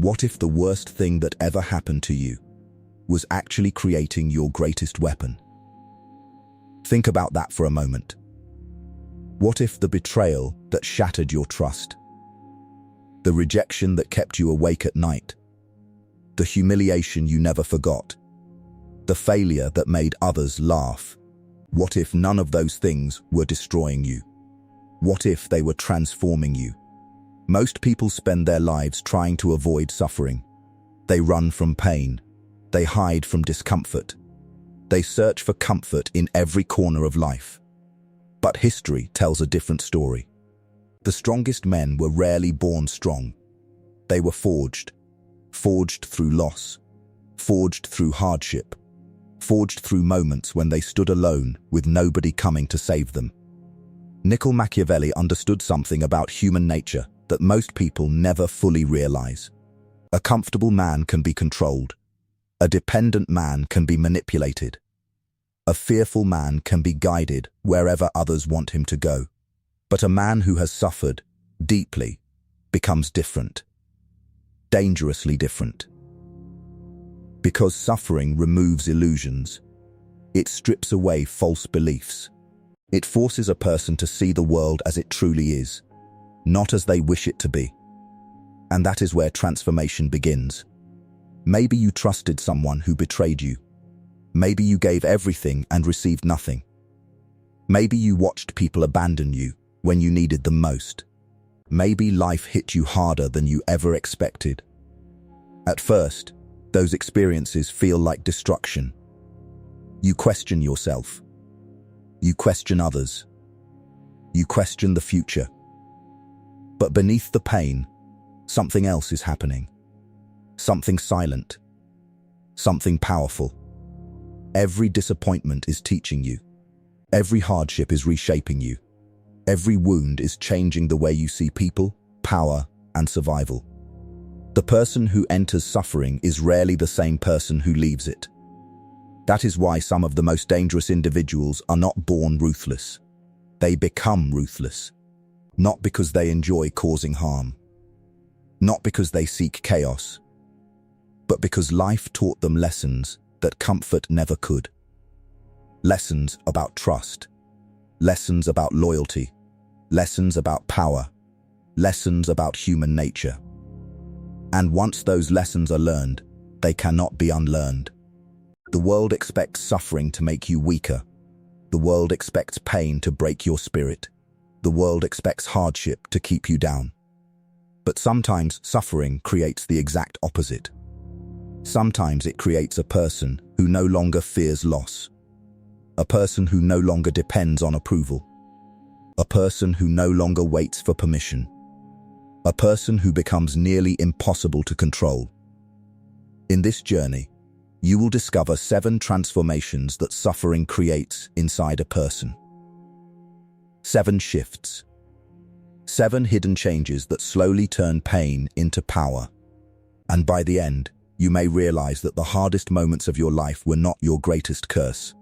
What if the worst thing that ever happened to you was actually creating your greatest weapon? Think about that for a moment. What if the betrayal that shattered your trust, the rejection that kept you awake at night, the humiliation you never forgot, the failure that made others laugh, what if none of those things were destroying you? What if they were transforming you? Most people spend their lives trying to avoid suffering. They run from pain. They hide from discomfort. They search for comfort in every corner of life. But history tells a different story. The strongest men were rarely born strong. They were forged through loss, forged through hardship, forged through moments when they stood alone with nobody coming to save them. Niccolò Machiavelli understood something about human nature that most people never fully realize. A comfortable man can be controlled. A dependent man can be manipulated. A fearful man can be guided wherever others want him to go. But a man who has suffered deeply becomes different. Dangerously different. Because suffering removes illusions. It strips away false beliefs. It forces a person to see the world as it truly is, not as they wish it to be. And that is where transformation begins. Maybe you trusted someone who betrayed you. Maybe you gave everything and received nothing. Maybe you watched people abandon you when you needed them most. Maybe life hit you harder than you ever expected. At first, those experiences feel like destruction. You question yourself. You question others. You question the future. But beneath the pain, something else is happening. Something silent. Something powerful. Every disappointment is teaching you. Every hardship is reshaping you. Every wound is changing the way you see people, power, and survival. The person who enters suffering is rarely the same person who leaves it. That is why some of the most dangerous individuals are not born ruthless. They become ruthless. Not because they enjoy causing harm. Not because they seek chaos. But because life taught them lessons that comfort never could. Lessons about trust. Lessons about loyalty. Lessons about power. Lessons about human nature. And once those lessons are learned, they cannot be unlearned. The world expects suffering to make you weaker. The world expects pain to break your spirit. The world expects hardship to keep you down. But sometimes suffering creates the exact opposite. Sometimes it creates a person who no longer fears loss. A person who no longer depends on approval. A person who no longer waits for permission. A person who becomes nearly impossible to control. In this journey, you will discover 7 transformations that suffering creates inside a person. 7 shifts. 7 hidden changes that slowly turn pain into power. And by the end, you may realize that the hardest moments of your life were not your greatest curse.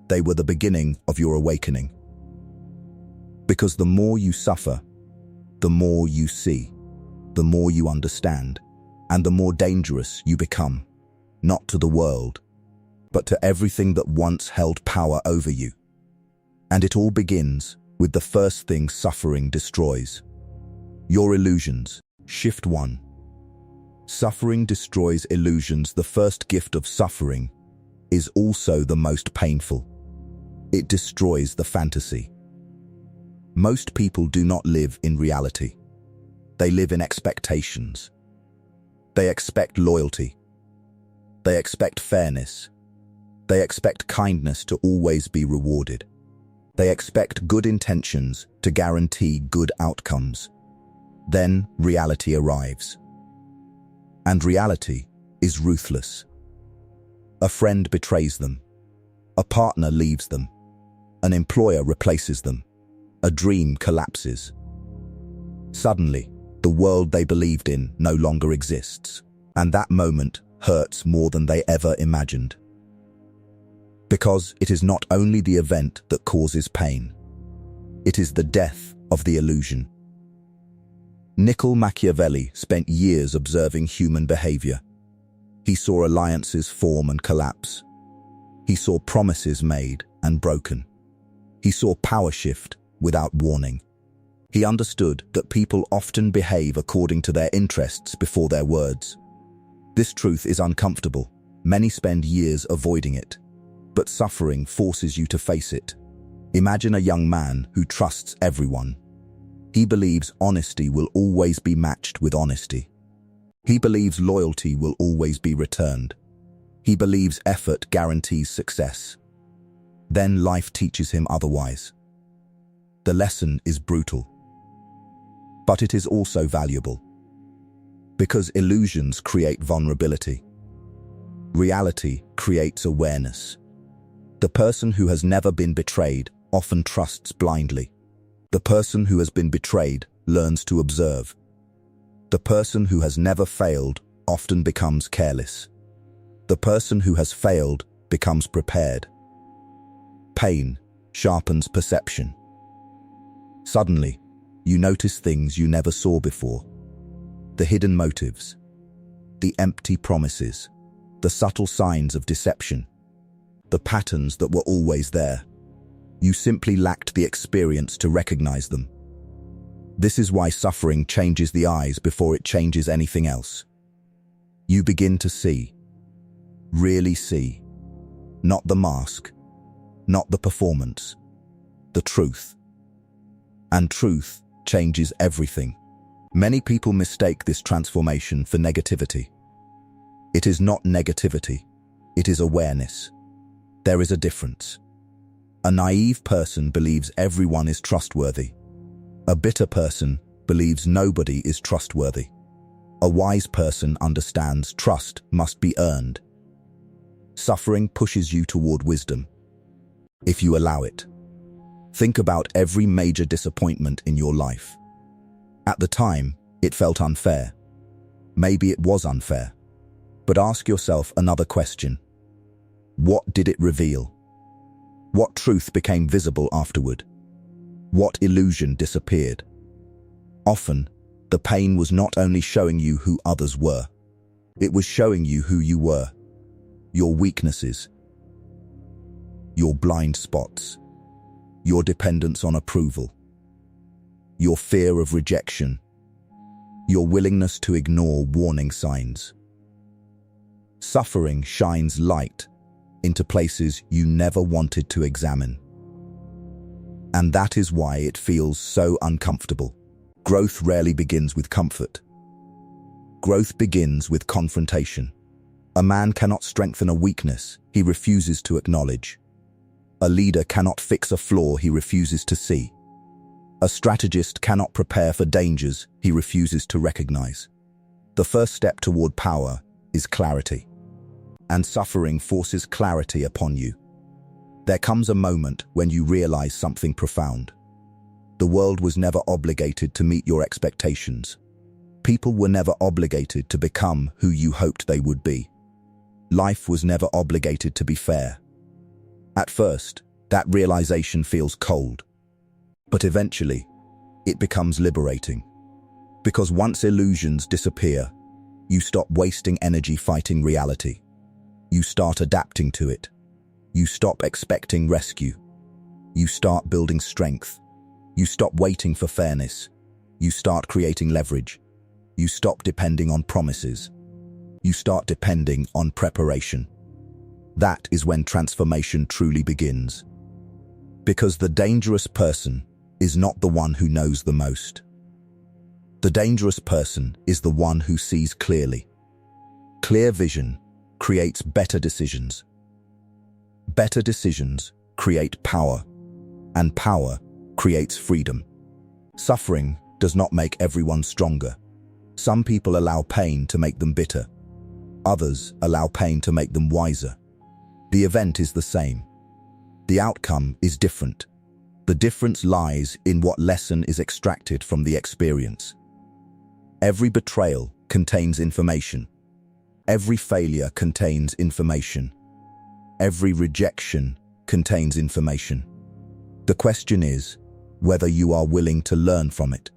They were the beginning of your awakening. Because the more you suffer, the more you see, the more you understand, and the more dangerous you become. Not to the world, but to everything that once held power over you. And it all begins with the first thing suffering destroys. Your illusions. Shift 1. Suffering destroys illusions. The first gift of suffering is also the most painful. It destroys the fantasy. Most people do not live in reality. They live in expectations. They expect loyalty. They expect fairness. They expect kindness to always be rewarded. They expect good intentions to guarantee good outcomes. Then reality arrives. And reality is ruthless. A friend betrays them. A partner leaves them. An employer replaces them. A dream collapses. Suddenly, the world they believed in no longer exists. And that moment hurts more than they ever imagined. Because it is not only the event that causes pain. It is the death of the illusion. Niccolò Machiavelli spent years observing human behavior. He saw alliances form and collapse. He saw promises made and broken. He saw power shift without warning. He understood that people often behave according to their interests before their words. This truth is uncomfortable. Many spend years avoiding it. But suffering forces you to face it. Imagine a young man who trusts everyone. He believes honesty will always be matched with honesty. He believes loyalty will always be returned. He believes effort guarantees success. Then life teaches him otherwise. The lesson is brutal. But it is also valuable. Because illusions create vulnerability. Reality creates awareness. The person who has never been betrayed often trusts blindly. The person who has been betrayed learns to observe. The person who has never failed often becomes careless. The person who has failed becomes prepared. Pain sharpens perception. Suddenly, you notice things you never saw before. The hidden motives, the empty promises, the subtle signs of deception, the patterns that were always there. You simply lacked the experience to recognize them. This is why suffering changes the eyes before it changes anything else. You begin to see, really see, not the mask, not the performance, the truth. And truth changes everything. Many people mistake this transformation for negativity. It is not negativity, it is awareness. There is a difference. A naive person believes everyone is trustworthy. A bitter person believes nobody is trustworthy. A wise person understands trust must be earned. Suffering pushes you toward wisdom, if you allow it. Think about every major disappointment in your life. At the time, it felt unfair. Maybe it was unfair. But ask yourself another question. What did it reveal? What truth became visible afterward? What illusion disappeared? Often, the pain was not only showing you who others were, it was showing you who you were, your weaknesses, your blind spots, your dependence on approval, your fear of rejection, your willingness to ignore warning signs. Suffering shines light into places you never wanted to examine. And that is why it feels so uncomfortable. Growth rarely begins with comfort. Growth begins with confrontation. A man cannot strengthen a weakness he refuses to acknowledge. A leader cannot fix a flaw he refuses to see. A strategist cannot prepare for dangers he refuses to recognize. The first step toward power is clarity. And suffering forces clarity upon you. There comes a moment when you realize something profound. The world was never obligated to meet your expectations. People were never obligated to become who you hoped they would be. Life was never obligated to be fair. At first, that realization feels cold. But eventually, it becomes liberating. Because once illusions disappear, you stop wasting energy fighting reality. You start adapting to it. You stop expecting rescue. You start building strength. You stop waiting for fairness. You start creating leverage. You stop depending on promises. You start depending on preparation. That is when transformation truly begins. Because the dangerous person is not the one who knows the most. The dangerous person is the one who sees clearly. Clear vision creates better decisions. Better decisions create power, and power creates freedom. Suffering does not make everyone stronger. Some people allow pain to make them bitter. Others allow pain to make them wiser. The event is the same. The outcome is different. The difference lies in what lesson is extracted from the experience. Every betrayal contains information. Every failure contains information. Every rejection contains information. The question is whether you are willing to learn from it.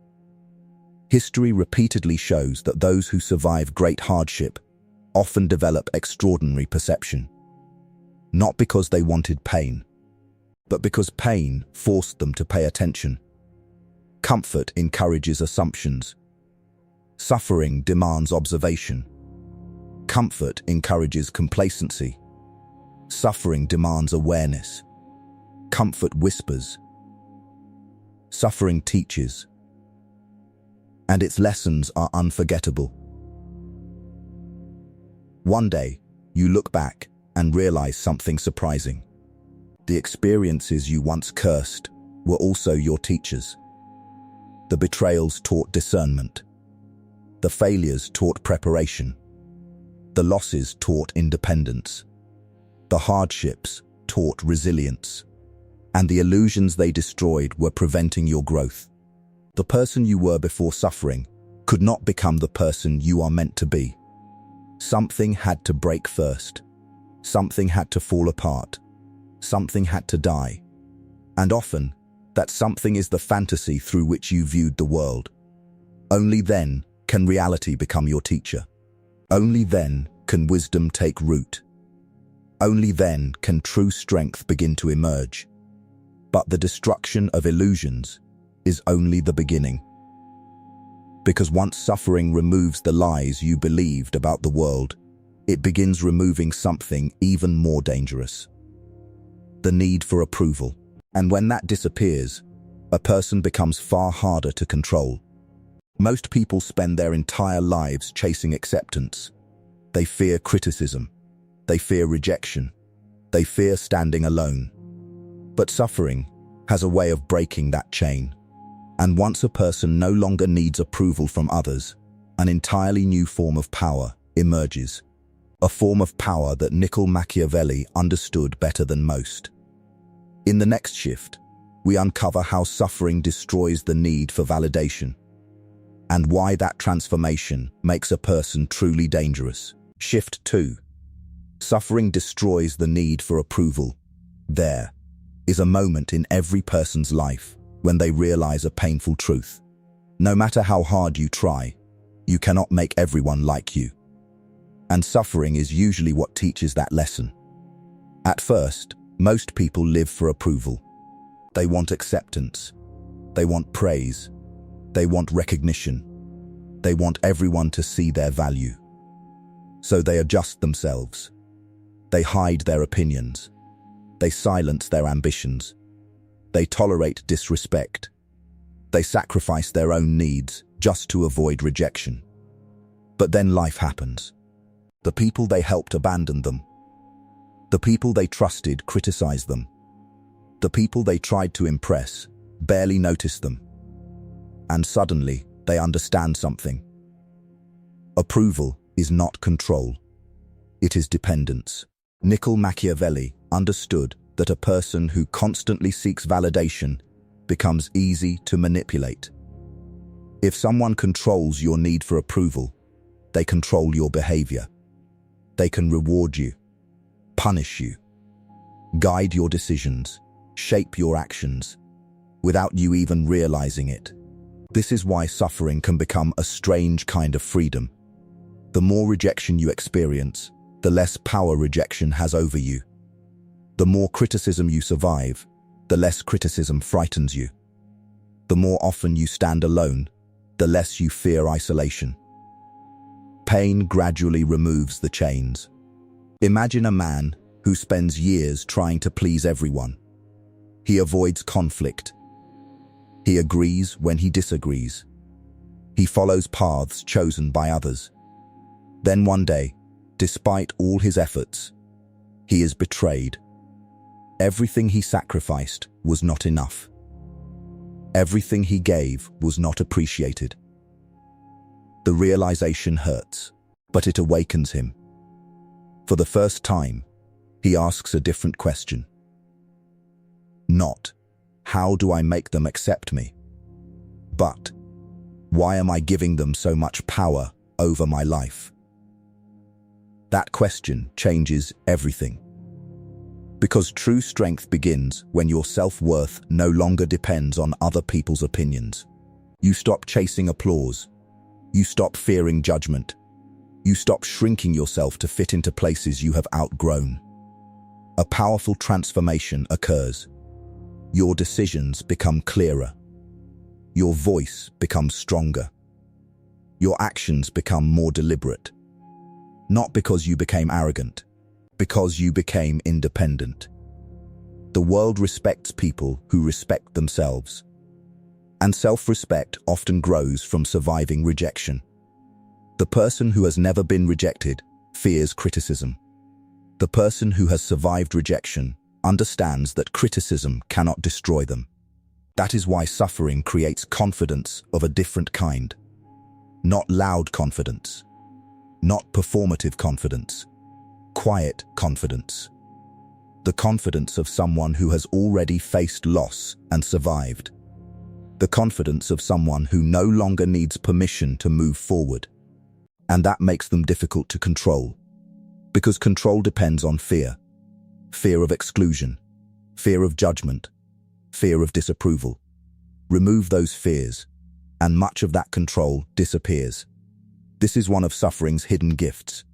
History repeatedly shows that those who survive great hardship often develop extraordinary perception. Not because they wanted pain, but because pain forced them to pay attention. Comfort encourages assumptions. Suffering demands observation. Comfort encourages complacency. Suffering demands awareness. Comfort whispers. Suffering teaches. And its lessons are unforgettable. One day, you look back and realize something surprising. The experiences you once cursed were also your teachers. The betrayals taught discernment. The failures taught preparation. The losses taught independence. The hardships taught resilience. And the illusions they destroyed were preventing your growth. The person you were before suffering could not become the person you are meant to be. Something had to break first. Something had to fall apart. Something had to die. And often, that something is the fantasy through which you viewed the world. Only then can reality become your teacher. Only then can wisdom take root. Only then can true strength begin to emerge. But the destruction of illusions is only the beginning. Because once suffering removes the lies you believed about the world, it begins removing something even more dangerous. The need for approval. And when that disappears, a person becomes far harder to control. Most people spend their entire lives chasing acceptance. They fear criticism. They fear rejection. They fear standing alone. But suffering has a way of breaking that chain. And once a person no longer needs approval from others, an entirely new form of power emerges. A form of power that Niccolò Machiavelli understood better than most. In the next shift, we uncover how suffering destroys the need for validation, and why that transformation makes a person truly dangerous. Shift 2. Suffering destroys the need for approval. There is a moment in every person's life when they realize a painful truth. No matter how hard you try, you cannot make everyone like you. And suffering is usually what teaches that lesson. At first, most people live for approval. They want acceptance. They want praise. They want recognition. They want everyone to see their value. So they adjust themselves. They hide their opinions. They silence their ambitions. They tolerate disrespect. They sacrifice their own needs just to avoid rejection. But then life happens. The people they helped abandon them. The people they trusted criticized them. The people they tried to impress barely noticed them. And suddenly, they understand something. Approval is not control. It is dependence. Niccolò Machiavelli understood that a person who constantly seeks validation becomes easy to manipulate. If someone controls your need for approval, they control your behavior. They can reward you, punish you, guide your decisions, shape your actions, without you even realizing it. This is why suffering can become a strange kind of freedom. The more rejection you experience, the less power rejection has over you. The more criticism you survive, the less criticism frightens you. The more often you stand alone, the less you fear isolation. Pain gradually removes the chains. Imagine a man who spends years trying to please everyone. He avoids conflict. He agrees when he disagrees. He follows paths chosen by others. Then one day, despite all his efforts, he is betrayed. Everything he sacrificed was not enough. Everything he gave was not appreciated. The realization hurts, but it awakens him. For the first time, he asks a different question. Not, how do I make them accept me? But, why am I giving them so much power over my life? That question changes everything. Because true strength begins when your self-worth no longer depends on other people's opinions. You stop chasing applause. You stop fearing judgment. You stop shrinking yourself to fit into places you have outgrown. A powerful transformation occurs. Your decisions become clearer. Your voice becomes stronger. Your actions become more deliberate. Not because you became arrogant, because you became independent. The world respects people who respect themselves. And self-respect often grows from surviving rejection. The person who has never been rejected fears criticism. The person who has survived rejection understands that criticism cannot destroy them. That is why suffering creates confidence of a different kind. Not loud confidence. Not performative confidence. Quiet confidence. The confidence of someone who has already faced loss and survived. The confidence of someone who no longer needs permission to move forward. And that makes them difficult to control. Because control depends on fear. Fear of exclusion. Fear of judgment. Fear of disapproval. Remove those fears, and much of that control disappears. This is one of suffering's hidden gifts.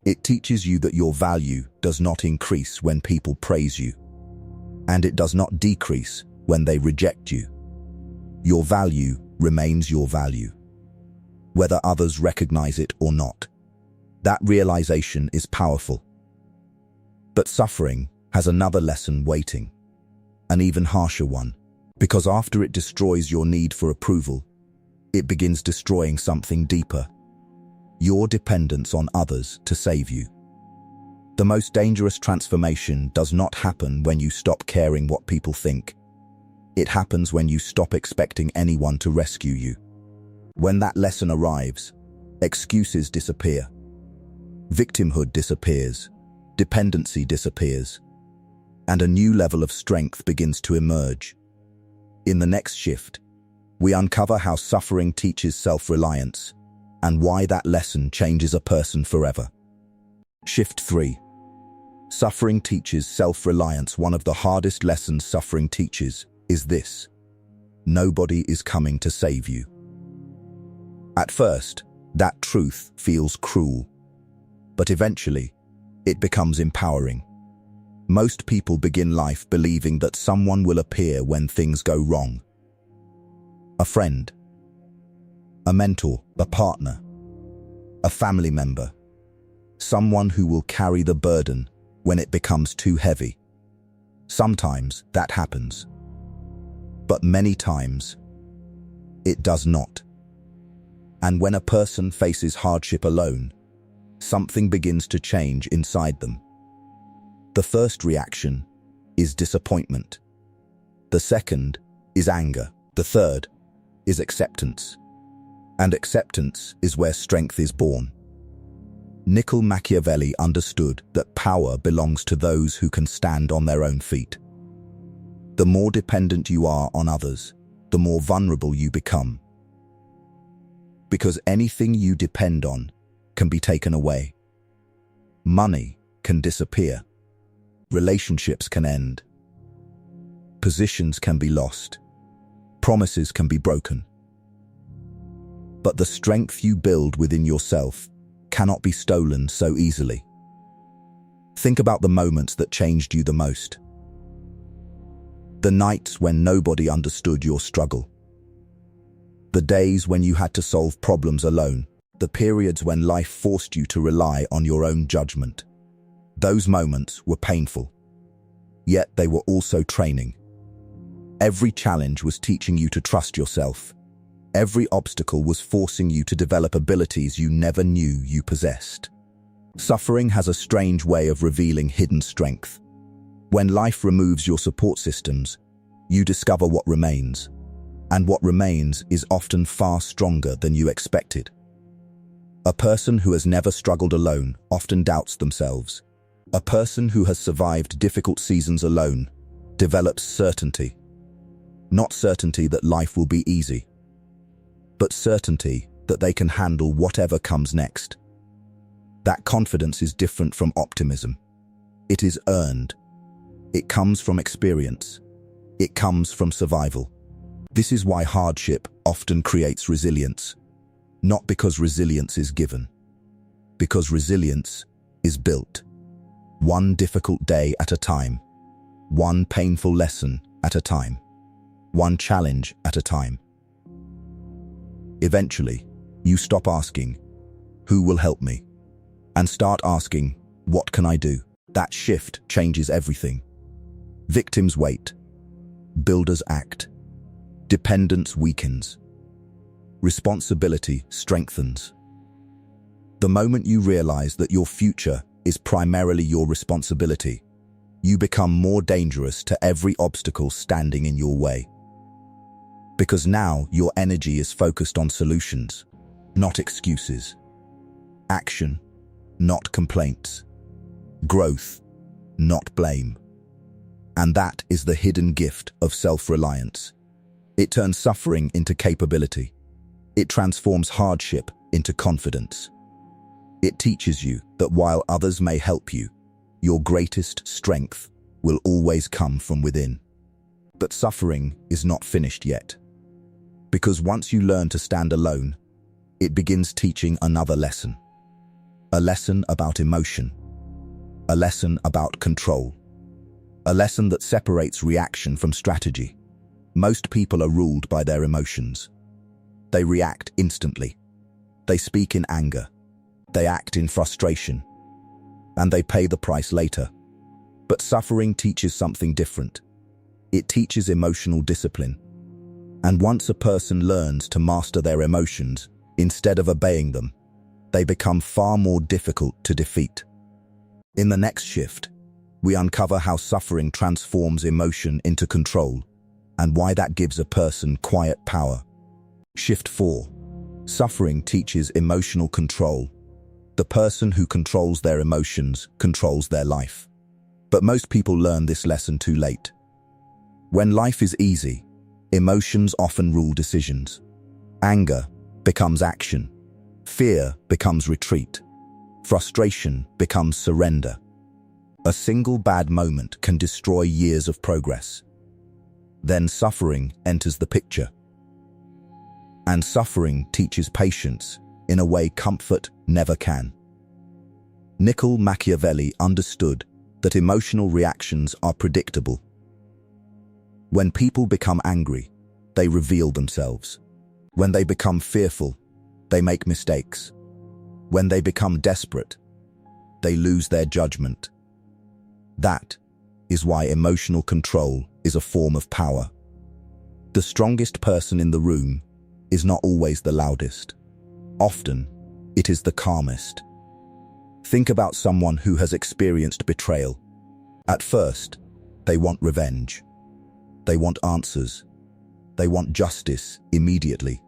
It teaches you that your value does not increase when people praise you, and it does not decrease when they reject you. Your value remains your value, whether others recognize it or not. That realization is powerful. But suffering has another lesson waiting, an even harsher one, because after it destroys your need for approval, it begins destroying something deeper. Your dependence on others to save you. The most dangerous transformation does not happen when you stop caring what people think. It happens when you stop expecting anyone to rescue you. When that lesson arrives, excuses disappear. Victimhood disappears. Dependency disappears. And a new level of strength begins to emerge. In the next shift, we uncover how suffering teaches self-reliance, and why that lesson changes a person forever. Shift 3. Suffering teaches self-reliance. One of the hardest lessons suffering teaches is this: nobody is coming to save you. At first, that truth feels cruel, but eventually, it becomes empowering. Most people begin life believing that someone will appear when things go wrong. A friend, a mentor, a partner, a family member, someone who will carry the burden when it becomes too heavy. Sometimes that happens, but many times it does not. And when a person faces hardship alone, something begins to change inside them. The first reaction is disappointment. The second is anger. The third is acceptance. And acceptance is where strength is born. Niccolò Machiavelli understood that power belongs to those who can stand on their own feet. The more dependent you are on others, the more vulnerable you become. Because anything you depend on can be taken away. Money can disappear. Relationships can end. Positions can be lost. Promises can be broken. But the strength you build within yourself cannot be stolen so easily. Think about the moments that changed you the most. The nights when nobody understood your struggle. The days when you had to solve problems alone. The periods when life forced you to rely on your own judgment. Those moments were painful, yet they were also training. Every challenge was teaching you to trust yourself. Every obstacle was forcing you to develop abilities you never knew you possessed. Suffering has a strange way of revealing hidden strength. When life removes your support systems, you discover what remains. And what remains is often far stronger than you expected. A person who has never struggled alone often doubts themselves. A person who has survived difficult seasons alone develops certainty. Not certainty that life will be easy, but certainty that they can handle whatever comes next. That confidence is different from optimism. It is earned. It comes from experience. It comes from survival. This is why hardship often creates resilience, not because resilience is given, because resilience is built. One difficult day at a time, one painful lesson at a time, one challenge at a time. Eventually, you stop asking, "Who will help me?" and start asking, "What can I do?" That shift changes everything. Victims wait. Builders act. Dependence weakens. Responsibility strengthens. The moment you realize that your future is primarily your responsibility, you become more dangerous to every obstacle standing in your way. Because now your energy is focused on solutions, not excuses. Action, not complaints. Growth, not blame. And that is the hidden gift of self-reliance. It turns suffering into capability. It transforms hardship into confidence. It teaches you that while others may help you, your greatest strength will always come from within. But suffering is not finished yet. Because once you learn to stand alone, it begins teaching another lesson. A lesson about emotion. A lesson about control. A lesson that separates reaction from strategy. Most people are ruled by their emotions. They react instantly. They speak in anger. They act in frustration. And they pay the price later. But suffering teaches something different. It teaches emotional discipline. And once a person learns to master their emotions, instead of obeying them, they become far more difficult to defeat. In the next shift, we uncover how suffering transforms emotion into control, and why that gives a person quiet power. Shift 4. Suffering teaches emotional control. The person who controls their emotions controls their life. But most people learn this lesson too late. When life is easy, emotions often rule decisions. Anger becomes action. Fear becomes retreat. Frustration becomes surrender. A single bad moment can destroy years of progress. Then suffering enters the picture. And suffering teaches patience in a way comfort never can. Niccolò Machiavelli understood that emotional reactions are predictable. When people become angry, they reveal themselves. When they become fearful, they make mistakes. When they become desperate, they lose their judgment. That is why emotional control is a form of power. The strongest person in the room is not always the loudest. Often, it is the calmest. Think about someone who has experienced betrayal. At first, they want revenge. They want answers. They want justice immediately.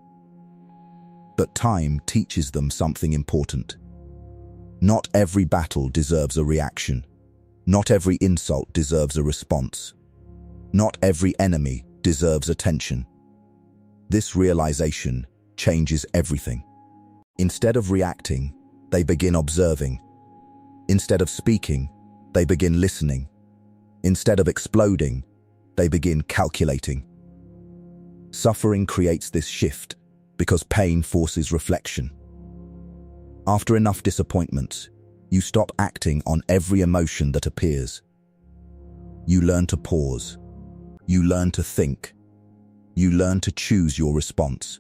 But time teaches them something important. Not every battle deserves a reaction. Not every insult deserves a response. Not every enemy deserves attention. This realization changes everything. Instead of reacting, they begin observing. Instead of speaking, they begin listening. Instead of exploding, they begin calculating. Suffering creates this shift because pain forces reflection. After enough disappointments, you stop acting on every emotion that appears. You learn to pause. You learn to think. You learn to choose your response.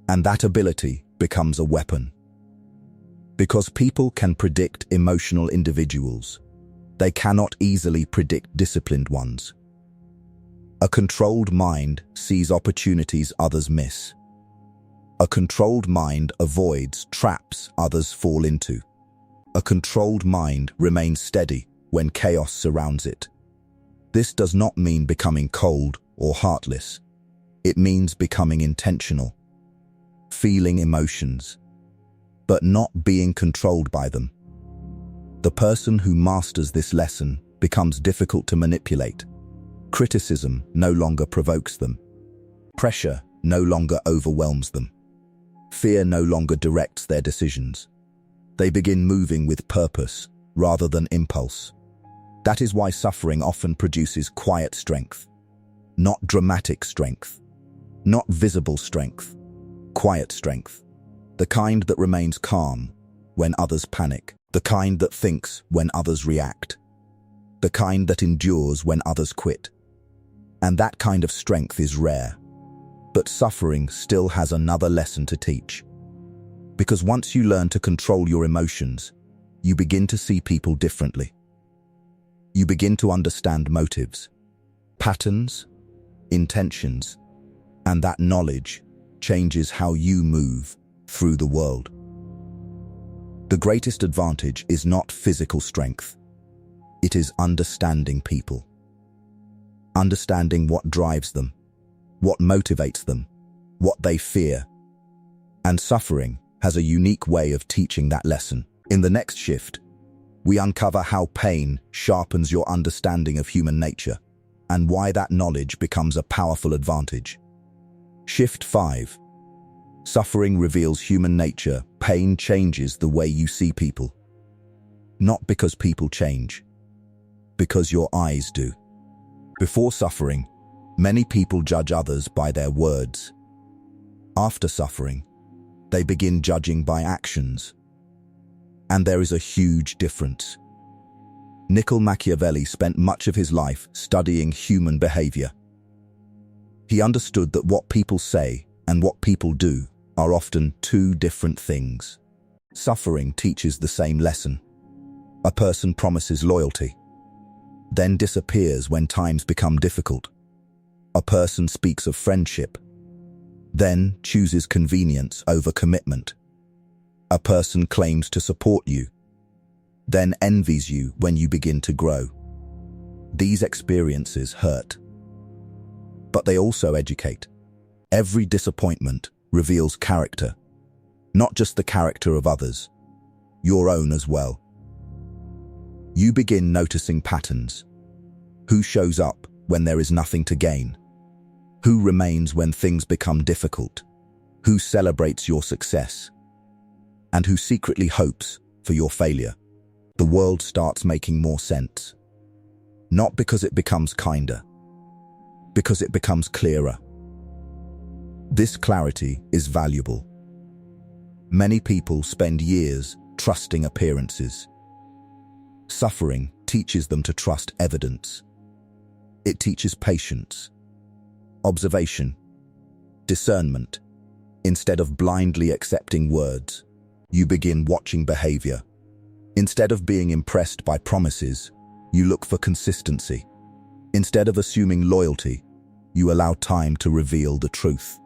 And that ability becomes a weapon. Because people can predict emotional individuals, they cannot easily predict disciplined ones. A controlled mind sees opportunities others miss. A controlled mind avoids traps others fall into. A controlled mind remains steady when chaos surrounds it. This does not mean becoming cold or heartless. It means becoming intentional, feeling emotions, but not being controlled by them. The person who masters this lesson becomes difficult to manipulate. Criticism no longer provokes them. Pressure no longer overwhelms them. Fear no longer directs their decisions. They begin moving with purpose rather than impulse. That is why suffering often produces quiet strength, not dramatic strength. Not visible strength, quiet strength. The kind that remains calm when others panic. The kind that thinks when others react. The kind that endures when others quit. And that kind of strength is rare. But suffering still has another lesson to teach. Because once you learn to control your emotions, you begin to see people differently. You begin to understand motives, patterns, intentions, and that knowledge changes how you move through the world. The greatest advantage is not physical strength. It is understanding people. Understanding what drives them, what motivates them, what they fear. And suffering has a unique way of teaching that lesson. In the next shift, we uncover how pain sharpens your understanding of human nature and why that knowledge becomes a powerful advantage. Shift 5. Suffering reveals human nature. Pain changes the way you see people. Not because people change, because your eyes do. Before suffering, many people judge others by their words. After suffering, they begin judging by actions. And there is a huge difference. Niccolò Machiavelli spent much of his life studying human behavior. He understood that what people say and what people do are often two different things. Suffering teaches the same lesson. A person promises loyalty, then disappears when times become difficult. A person speaks of friendship, then chooses convenience over commitment. A person claims to support you, then envies you when you begin to grow. These experiences hurt, but they also educate. Every disappointment reveals character, not just the character of others, your own as well. You begin noticing patterns. Who shows up when there is nothing to gain? Who remains when things become difficult? Who celebrates your success? And who secretly hopes for your failure? The world starts making more sense. Not because it becomes kinder, because it becomes clearer. This clarity is valuable. Many people spend years trusting appearances. Suffering teaches them to trust evidence. It teaches patience, observation, discernment. Instead of blindly accepting words, you begin watching behavior. Instead of being impressed by promises, you look for consistency. Instead of assuming loyalty, you allow time to reveal the truth.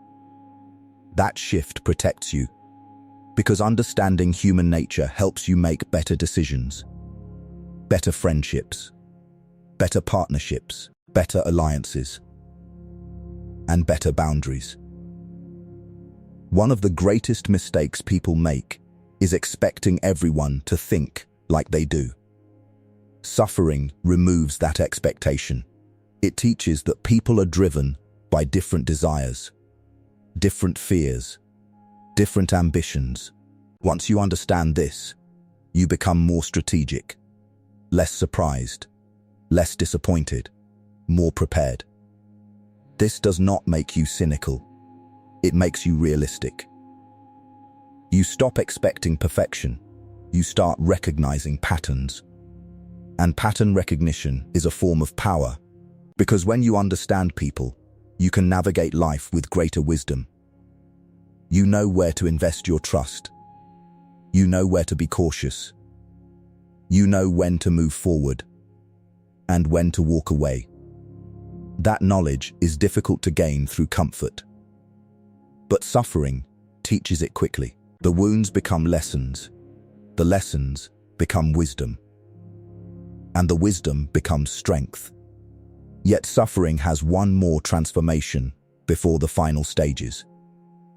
That shift protects you, because understanding human nature helps you make better decisions, better friendships, better partnerships, better alliances, and better boundaries. One of the greatest mistakes people make is expecting everyone to think like they do. Suffering removes that expectation. It teaches that people are driven by different desires, different fears, different ambitions. Once you understand this, you become more strategic, less surprised, less disappointed, more prepared. This does not make you cynical. It makes you realistic. You stop expecting perfection. You start recognizing patterns. And pattern recognition is a form of power, because when you understand people, you can navigate life with greater wisdom. You know where to invest your trust. You know where to be cautious. You know when to move forward and when to walk away. That knowledge is difficult to gain through comfort. But suffering teaches it quickly. The wounds become lessons. The lessons become wisdom. And the wisdom becomes strength. Yet suffering has one more transformation before the final stages.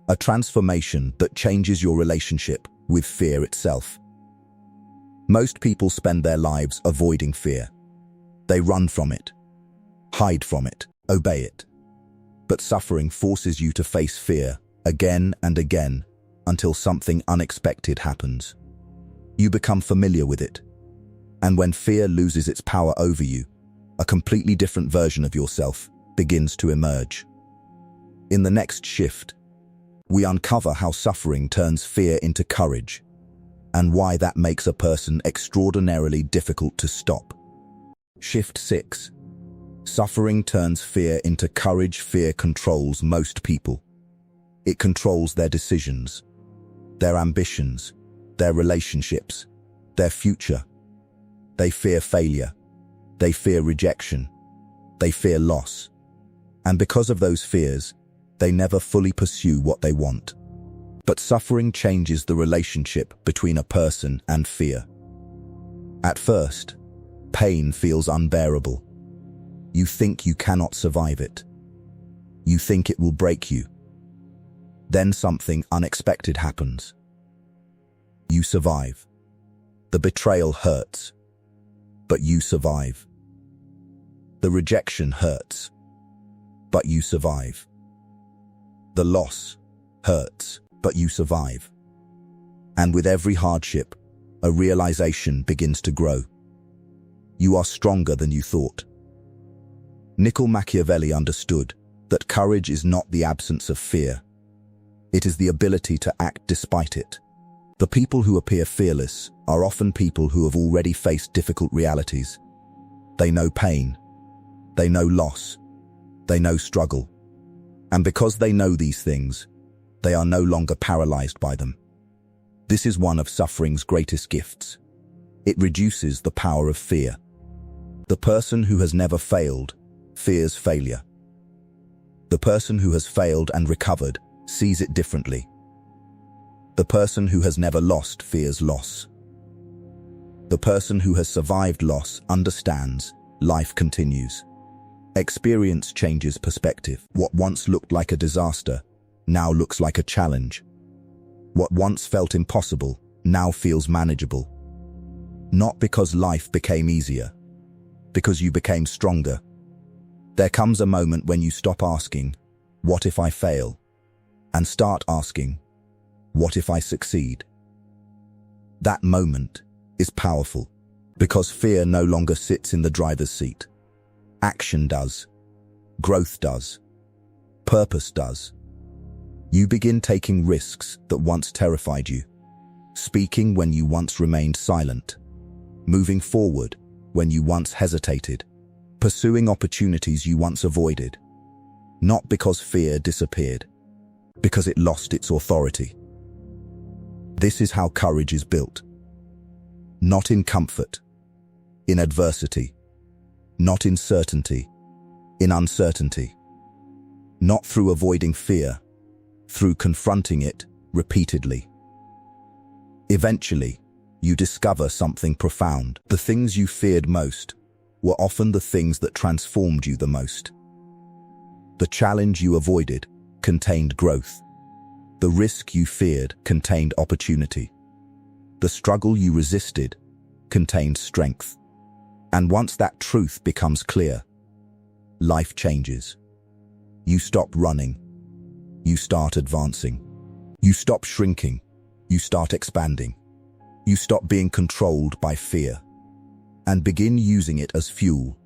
A transformation that changes your relationship with fear itself. Most people spend their lives avoiding fear. They run from it, hide from it, obey it. But suffering forces you to face fear again and again until something unexpected happens. You become familiar with it. And when fear loses its power over you, a completely different version of yourself begins to emerge. In the next shift, we uncover how suffering turns fear into courage, and why that makes a person extraordinarily difficult to stop. Shift 6. Suffering turns fear into courage. Fear controls most people. It controls their decisions, their ambitions, their relationships, their future. They fear failure. They fear rejection. They fear loss. And because of those fears, they never fully pursue what they want. But suffering changes the relationship between a person and fear. At first, pain feels unbearable. You think you cannot survive it. You think it will break you. Then something unexpected happens. You survive. The betrayal hurts, but you survive. The rejection hurts, but you survive. The loss hurts, but you survive. And with every hardship, a realization begins to grow. You are stronger than you thought. Niccolò Machiavelli understood that courage is not the absence of fear. It is the ability to act despite it. The people who appear fearless are often people who have already faced difficult realities. They know pain. They know loss. They know struggle. And because they know these things, they are no longer paralyzed by them. This is one of suffering's greatest gifts. It reduces the power of fear. The person who has never failed fears failure. The person who has failed and recovered sees it differently. The person who has never lost fears loss. The person who has survived loss understands life continues. Experience changes perspective. What once looked like a disaster now looks like a challenge. What once felt impossible now feels manageable. Not because life became easier, because you became stronger. There comes a moment when you stop asking, "What if I fail?" and start asking, "What if I succeed?" That moment is powerful because fear no longer sits in the driver's seat. Action does. Growth does. Purpose does. You begin taking risks that once terrified you, speaking when you once remained silent, moving forward when you once hesitated, pursuing opportunities you once avoided, not because fear disappeared, because it lost its authority. This is how courage is built. Not in comfort, in adversity, not in certainty, in uncertainty. Not through avoiding fear, through confronting it repeatedly. Eventually, you discover something profound. The things you feared most were often the things that transformed you the most. The challenge you avoided contained growth. The risk you feared contained opportunity. The struggle you resisted contained strength. And once that truth becomes clear, life changes. You stop running. You start advancing. You stop shrinking. You start expanding. You stop being controlled by fear and begin using it as fuel.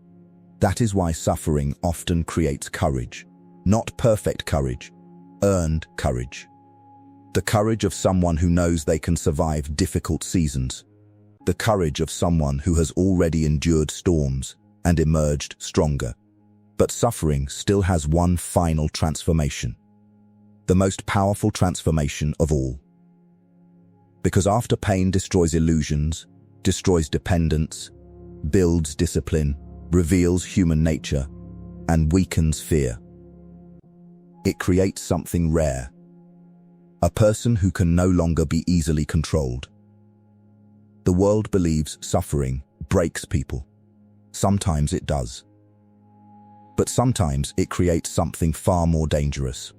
That is why suffering often creates courage. Not perfect courage, earned courage. The courage of someone who knows they can survive difficult seasons. The courage of someone who has already endured storms and emerged stronger. But suffering still has one final transformation. The most powerful transformation of all. Because after pain destroys illusions, destroys dependence, builds discipline, reveals human nature, and weakens fear, it creates something rare. A person who can no longer be easily controlled. The world believes suffering breaks people. Sometimes it does. But sometimes it creates something far more dangerous.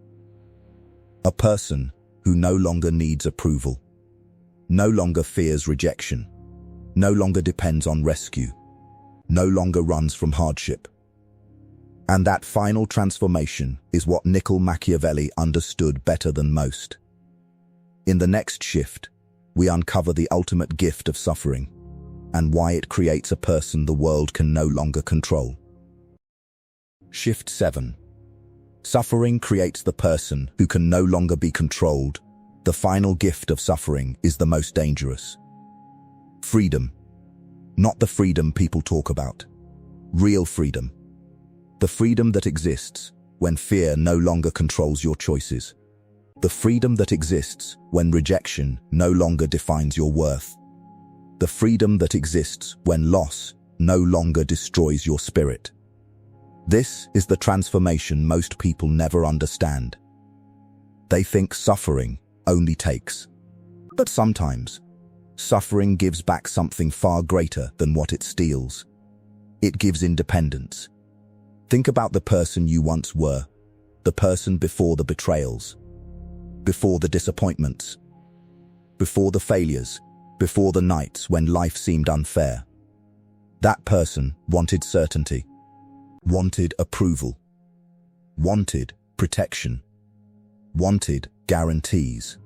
A person who no longer needs approval, no longer fears rejection, no longer depends on rescue, no longer runs from hardship. And that final transformation is what Niccolò Machiavelli understood better than most. In the next shift, we uncover the ultimate gift of suffering and why it creates a person the world can no longer control. Shift 7. Suffering creates the person who can no longer be controlled. The final gift of suffering is the most dangerous. Freedom. Not the freedom people talk about. Real freedom. The freedom that exists when fear no longer controls your choices. The freedom that exists when rejection no longer defines your worth. The freedom that exists when loss no longer destroys your spirit. This is the transformation most people never understand. They think suffering only takes. But sometimes, suffering gives back something far greater than what it steals. It gives independence. Think about the person you once were, the person before the betrayals, before the disappointments, before the failures, before the nights when life seemed unfair. That person wanted certainty, wanted approval, wanted protection, wanted guarantees.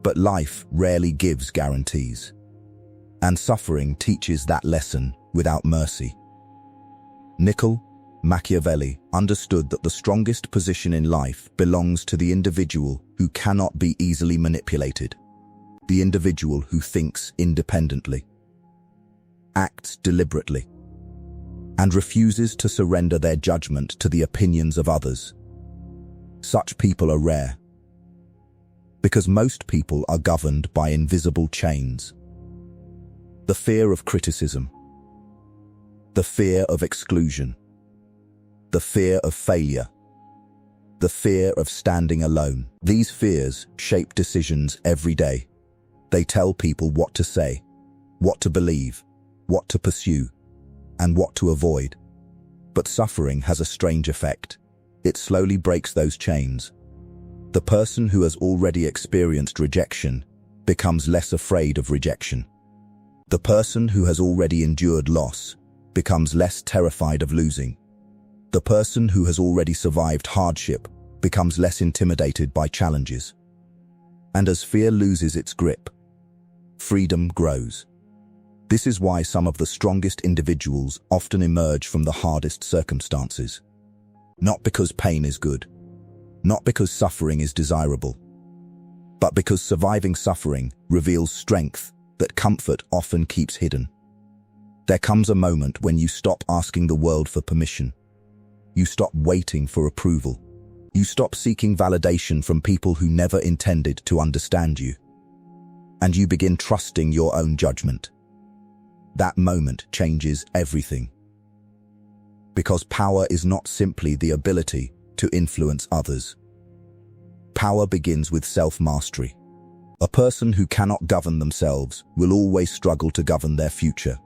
But life rarely gives guarantees. And suffering teaches that lesson without mercy. Niccolò Machiavelli understood that the strongest position in life belongs to the individual who cannot be easily manipulated, the individual who thinks independently, acts deliberately, and refuses to surrender their judgment to the opinions of others. Such people are rare, because most people are governed by invisible chains. The fear of criticism, the fear of exclusion, the fear of failure, the fear of standing alone. These fears shape decisions every day. They tell people what to say, what to believe, what to pursue, and what to avoid. But suffering has a strange effect. It slowly breaks those chains. The person who has already experienced rejection becomes less afraid of rejection. The person who has already endured loss becomes less terrified of losing. The person who has already survived hardship becomes less intimidated by challenges. And as fear loses its grip, freedom grows. This is why some of the strongest individuals often emerge from the hardest circumstances. Not because pain is good, not because suffering is desirable, but because surviving suffering reveals strength that comfort often keeps hidden. There comes a moment when you stop asking the world for permission. You stop waiting for approval. You stop seeking validation from people who never intended to understand you. And you begin trusting your own judgment. That moment changes everything. Because power is not simply the ability to influence others. Power begins with self-mastery. A person who cannot govern themselves will always struggle to govern their future.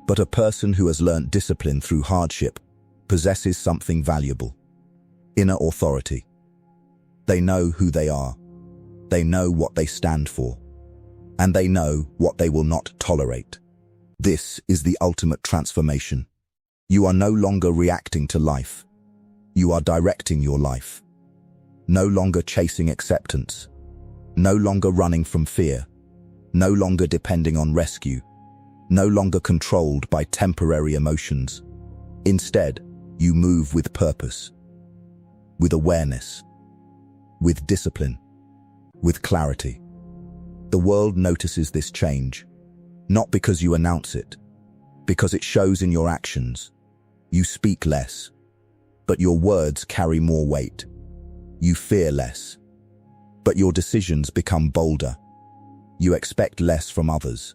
But a person who has learnt discipline through hardship possesses something valuable: inner authority. They know who they are. They know what they stand for. And they know what they will not tolerate. This is the ultimate transformation. You are no longer reacting to life. You are directing your life. No longer chasing acceptance. No longer running from fear. No longer depending on rescue. No longer controlled by temporary emotions. Instead, you move with purpose, with awareness, with discipline, with clarity. The world notices this change, not because you announce it, because it shows in your actions. You speak less, but your words carry more weight. You fear less, but your decisions become bolder. You expect less from others,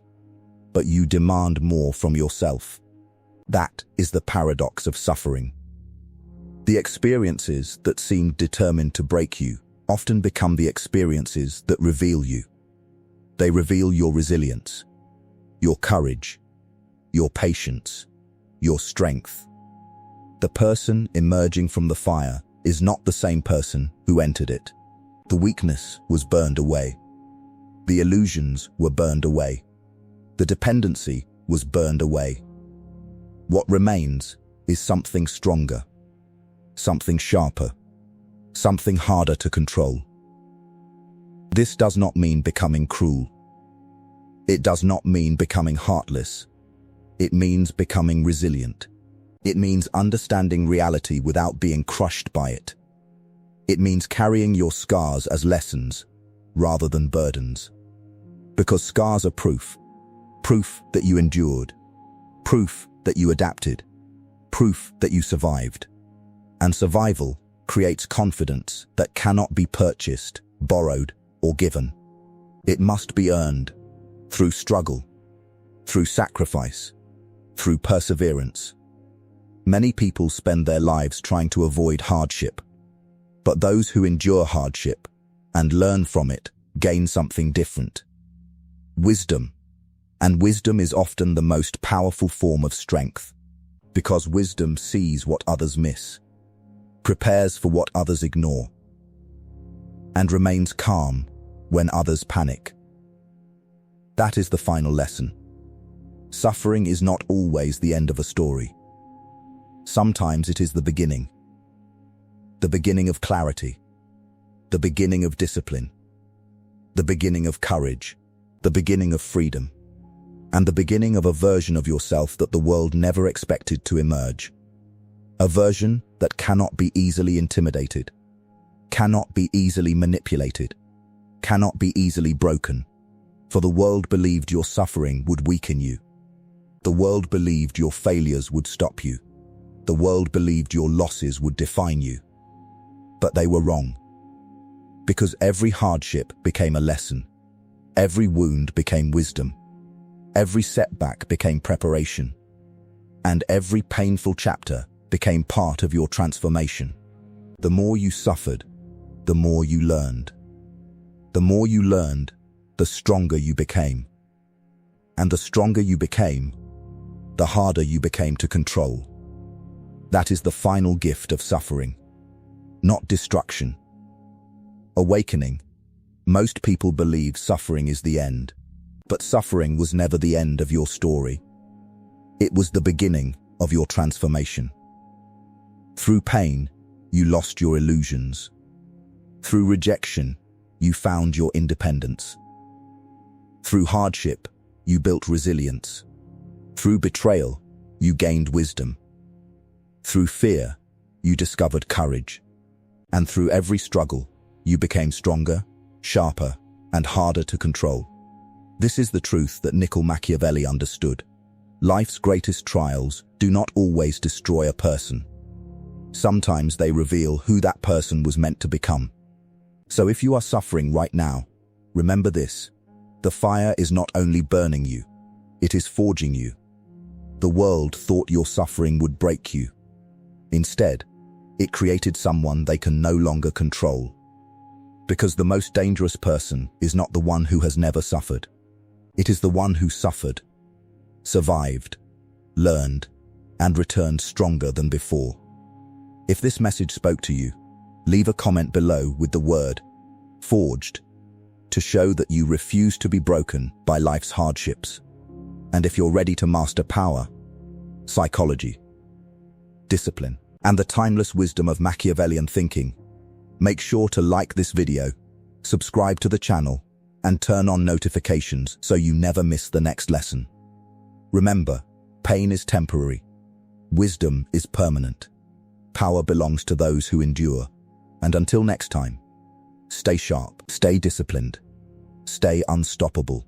but you demand more from yourself. That is the paradox of suffering. The experiences that seem determined to break you often become the experiences that reveal you. They reveal your resilience, your courage, your patience, your strength. The person emerging from the fire is not the same person who entered it. The weakness was burned away. The illusions were burned away. The dependency was burned away. What remains is something stronger, something sharper, something harder to control. This does not mean becoming cruel. It does not mean becoming heartless. It means becoming resilient. It means understanding reality without being crushed by it. It means carrying your scars as lessons rather than burdens. Because scars are proof. Proof that you endured. Proof that you adapted. Proof that you survived. And survival creates confidence that cannot be purchased, borrowed, or given. It must be earned through struggle, through sacrifice, through perseverance. Many people spend their lives trying to avoid hardship, but those who endure hardship and learn from it gain something different. Wisdom. And wisdom is often the most powerful form of strength, because wisdom sees what others miss, prepares for what others ignore, and remains calm when others panic. That is the final lesson. Suffering is not always the end of a story. Sometimes it is the beginning of clarity, the beginning of discipline, the beginning of courage, the beginning of freedom, and the beginning of a version of yourself that the world never expected to emerge. A version that cannot be easily intimidated, cannot be easily manipulated, cannot be easily broken, for the world believed your suffering would weaken you. The world believed your failures would stop you. The world believed your losses would define you. But they were wrong. Because every hardship became a lesson. Every wound became wisdom. Every setback became preparation. And every painful chapter became part of your transformation. The more you suffered, the more you learned. The more you learned, the stronger you became. And the stronger you became, the harder you became to control. That is the final gift of suffering, not destruction. Awakening. Most people believe suffering is the end, but suffering was never the end of your story. It was the beginning of your transformation. Through pain, you lost your illusions. Through rejection, you found your independence. Through hardship, you built resilience. Through betrayal, you gained wisdom. Through fear, you discovered courage. And through every struggle, you became stronger, sharper, and harder to control. This is the truth that Niccolò Machiavelli understood. Life's greatest trials do not always destroy a person. Sometimes they reveal who that person was meant to become. So if you are suffering right now, remember this: the fire is not only burning you, it is forging you. The world thought your suffering would break you. Instead, it created someone they can no longer control. Because the most dangerous person is not the one who has never suffered. It is the one who suffered, survived, learned, and returned stronger than before. If this message spoke to you, leave a comment below with the word "forged" to show that you refuse to be broken by life's hardships. And if you're ready to master power, psychology, discipline, and the timeless wisdom of Machiavellian thinking, make sure to like this video, subscribe to the channel, and turn on notifications so you never miss the next lesson. Remember, pain is temporary. Wisdom is permanent. Power belongs to those who endure. And until next time, stay sharp, stay disciplined, stay unstoppable.